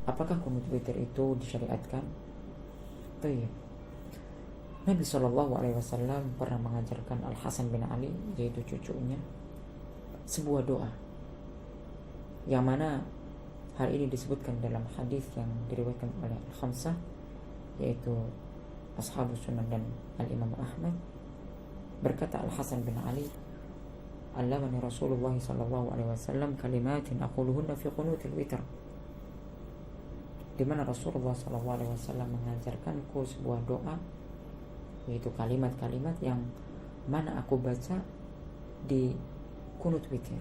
Apakah kunut witir itu disyariatkan? Iya. Nabi SAW pernah mengajarkan Al Hasan bin Ali, yaitu cucunya, sebuah doa yang mana hal ini disebutkan dalam hadis yang diriwayatkan oleh Al-Khamsah, yaitu Ashabus Sunan dan Al-Imam Ahmad. Berkata Al Hasan bin Ali, "Allamani Rasulullah SAW kalimatin aquluhunna fi qunutil witr." Di mana Rasulullah SAW mengajarkanku sebuah doa, yaitu kalimat-kalimat yang mana aku baca di kunut witir.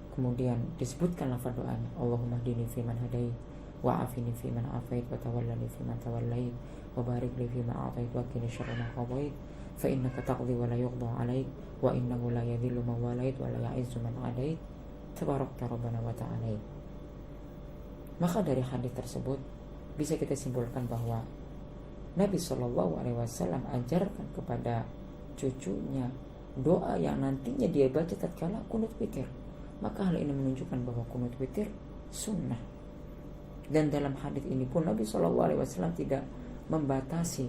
Kemudian disebutkan lafaz doanya, Allahumma hdini fiman hadait, wa afini fiman afait, wa tawallani fiman tawallait, wa barik li fima a'tait, wa qini syarra ma qadait, fa innaka taqdi wa la yuqda 'alaik, wa innahu la yadhillu man walait wa la ya'izzu man 'adait, tabarakta rabbana wa ta'ala. Maka dari hadis tersebut bisa kita simpulkan bahwa Nabi SAW ajarkan kepada cucunya doa yang nantinya dia baca tatkala kunut witir. Maka hal ini menunjukkan bahwa kunut witir sunnah. Dan dalam hadis ini pun Nabi SAW tidak membatasi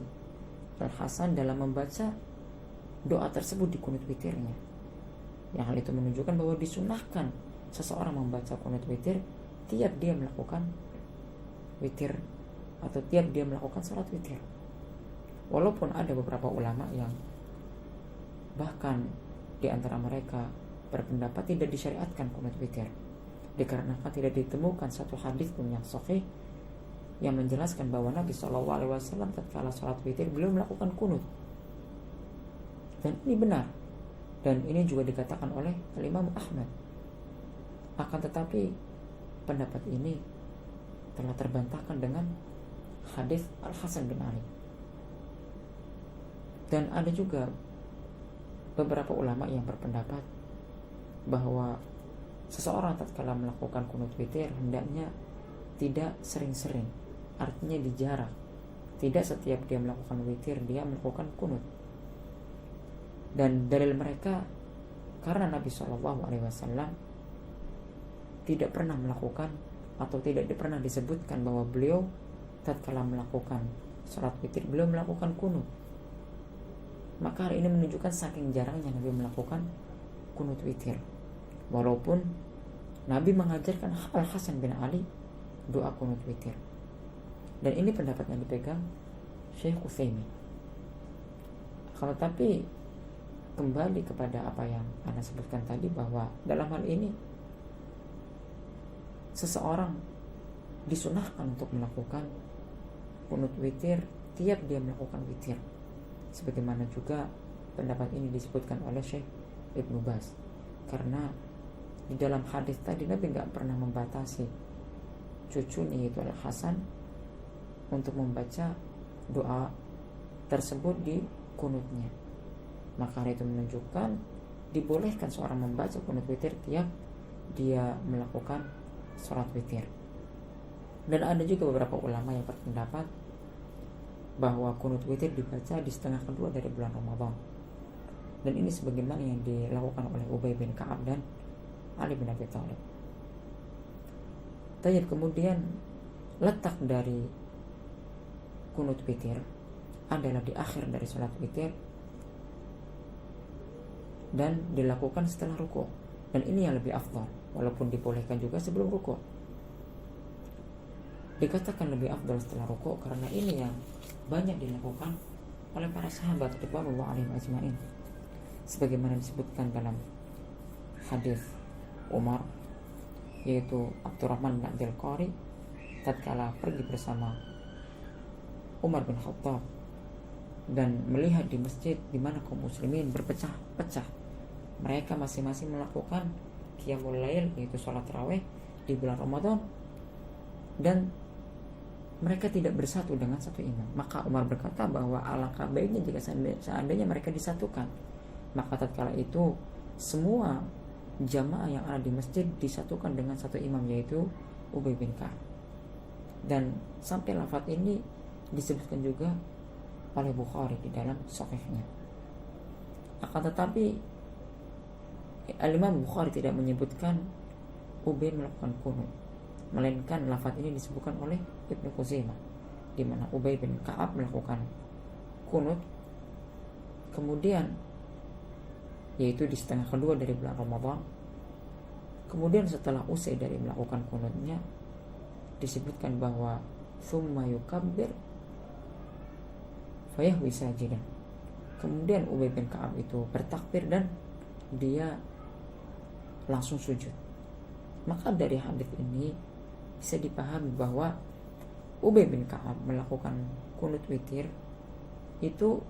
Al Hasan dalam membaca doa tersebut di kunut witirnya. Yang hal itu menunjukkan bahwa disunahkan seseorang membaca kunut witir tiap dia melakukan witir atau tiap dia melakukan salat witir. Walaupun ada beberapa ulama yang bahkan di antara mereka berpendapat tidak disyariatkan kunut witir, dikarenakan tidak ditemukan satu hadis pun yang sahih yang menjelaskan bahwa Nabi SAW tatkala salat witir beliau melakukan kunut. Dan ini benar, dan ini juga dikatakan oleh Imam Ahmad. Akan tetapi pendapat ini telah terbantahkan dengan hadis Al Hasan bin Ali. Dan ada juga beberapa ulama yang berpendapat bahwa seseorang tatkala melakukan kunut witir hendaknya tidak sering-sering, artinya dijarak. Tidak setiap dia melakukan witir dia melakukan kunut. Dan dalil mereka karena Nabi SAW tidak pernah melakukan atau tidak pernah disebutkan bahwa beliau tatkala melakukan salat witir beliau melakukan kunut. Maka hal ini menunjukkan saking jarangnya Nabi melakukan kunut witir. Walaupun Nabi mengajarkan Al Hasan bin Ali doa kunut witir. Dan ini pendapat yang dipegang Syekh Utsaimin. Kalau tapi kembali kepada apa yang Anda sebutkan tadi, bahwa dalam hal ini seseorang disunahkan untuk melakukan kunut witir tiap dia melakukan witir, sebagaimana juga pendapat ini disebutkan oleh Syekh Ibnu Baz. Karena di dalam hadis tadi Nabi nggak pernah membatasi cucunya yaitu Al Hasan untuk membaca doa tersebut di kunutnya. Maka itu menunjukkan dibolehkan seorang membaca kunut witir tiap dia melakukan salat witir. Dan ada juga beberapa ulama yang berpendapat bahwa kunut witir dibaca di setengah kedua dari bulan Ramadan. Dan ini sebagaimana yang dilakukan oleh Ubay bin Ka'ab dan Ali bin Abi Thalib. Tayyib, kemudian letak dari kunut witir adalah di akhir dari salat witir dan dilakukan setelah ruku'. Dan ini yang lebih afdal, walaupun dibolehkan juga sebelum ruku'. Dikatakan lebih afdal setelah ruku' karena ini yang banyak dilakukan oleh para sahabat radhiyallahu anhum ajma'in. Sebagaimana disebutkan dalam hadis Umar, yaitu Abdurrahman bin Abdul Qari tatkala pergi bersama Umar bin Khattab dan melihat di masjid di mana kaum muslimin berpecah-pecah. Mereka masing-masing melakukan qiyamul lail, yaitu salat tarawih di bulan Ramadan, dan mereka tidak bersatu dengan satu imam. Maka Umar berkata bahwa alangkah baiknya jika seandainya mereka disatukan. Maka tatkala itu semua jamaah yang ada di masjid disatukan dengan satu imam, yaitu Ubay bin Ka'ab. Dan sampai lafaz ini disebutkan juga oleh Bukhari di dalam sahihnya. Akan tetapi Al-Imam Bukhari tidak menyebutkan Ubay melakukan kunut. melainkan lafaz ini disebutkan oleh Ibnu Khuzaimah, di mana Ubay bin Ka'ab melakukan kunut, kemudian yaitu di setengah kedua dari bulan Ramadan. Kemudian setelah usai dari melakukan kunutnya, disebutkan bahwa summa yukabbir fayahwi sajidan. Kemudian Ubay bin Ka'ab itu bertakbir dan dia langsung sujud. Maka dari hadis ini bisa dipahami bahwa Ubay bin Ka'ab melakukan kunut witir itu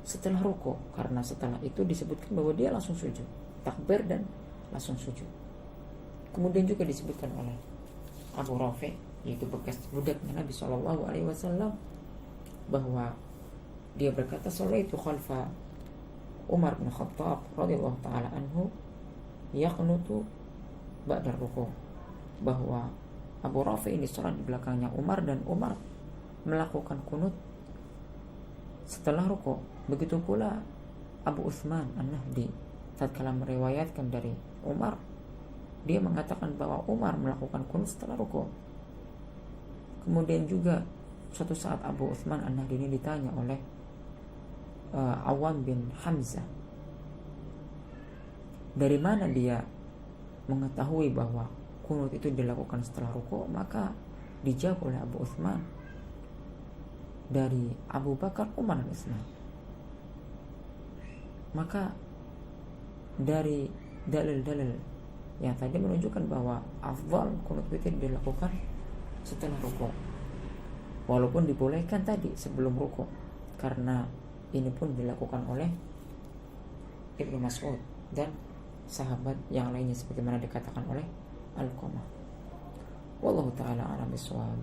setelah rukuk, karena setelah itu disebutkan bahwa dia langsung sujud, takbir dan langsung sujud. Kemudian juga disebutkan oleh Abu Rafi, yaitu bekas budaknya Nabi SAW, bahwa dia berkata, "Sholaitu khalfa Umar bin Khattab radhiyallahu taala anhu yaqnutu ba'da rukuk." Bahwa Abu Rafi ini sholat di belakangnya Umar, dan Umar melakukan kunut setelah rukuk. Begitu pula Abu Utsman An-Nahdi tatkala meriwayatkan dari Umar, dia mengatakan bahwa Umar melakukan kunut setelah rukuk. Kemudian juga suatu saat Abu Utsman An-Nahdi ini ditanya oleh Awam bin Hamzah, dari mana dia mengetahui bahwa kunut itu dilakukan setelah rukuk. Maka dijawab oleh Abu Utsman, dari Abu Bakar, Umar, dan Utsman. Maka dari dalil-dalil yang tadi menunjukkan bahwa afdal kunut witir dilakukan setelah rukuk, walaupun dibolehkan tadi sebelum rukuk, karena ini pun dilakukan oleh Ibnu Mas'ud dan sahabat yang lainnya sebagaimana dikatakan oleh Al-Qamah. Wallahu ta'ala a'lam bishawab.